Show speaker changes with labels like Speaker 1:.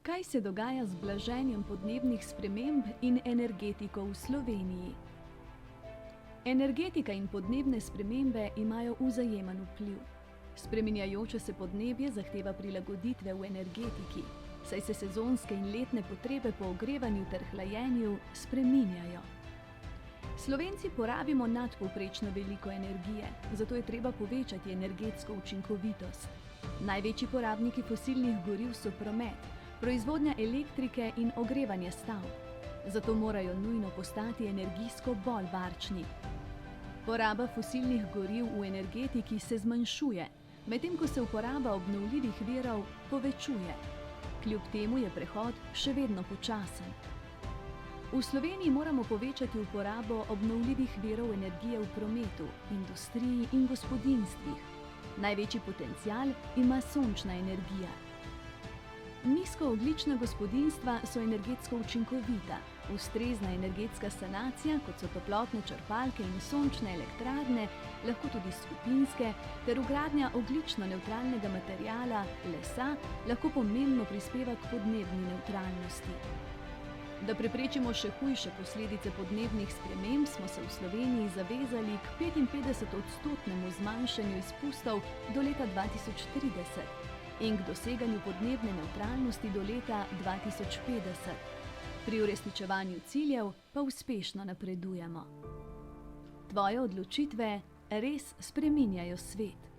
Speaker 1: Kaj se dogaja z blaženjem podnebnih sprememb in energetiko v Sloveniji? Energetika in podnebne spremembe imajo vzajemen vpliv. Spreminjajoče se podnebje zahteva prilagoditve v energetiki, saj se sezonske in letne potrebe po ogrevanju ter hlajenju spreminjajo. Slovenci porabimo nadpovprečno veliko energije, zato je treba povečati energetsko učinkovitost. Največji porabniki fosilnih goriv so promet, proizvodnja elektrike in ogrevanje stavb. Zato morajo nujno postati energijsko bolj varčni. Poraba fosilnih goriv v energetiki se zmanjšuje, medtem ko se uporaba obnovljivih virov povečuje. Kljub temu je prehod še vedno počasen. V Sloveniji moramo povečati uporabo obnovljivih virov energije v prometu, industriji in gospodinjstvih. Največji potencial ima sončna energija. Nizkoogljična gospodinjstva so energetsko učinkovita. Ustrezna energetska sanacija, kot so toplotne črpalke in sončne elektrarne, lahko tudi skupinske, ter vgradnja ogljično nevtralnega materiala, lesa, lahko pomembno prispeva k podnebni nevtralnosti. Da preprečimo še hujše posledice podnebnih sprememb, smo se v Sloveniji zavezali k 55-odstotnemu zmanjšanju izpustov do leta 2030 in k doseganju podnebne nevtralnosti do leta 2050. Pri uresničevanju ciljev pa uspešno napredujemo. Tvoje odločitve res spreminjajo svet.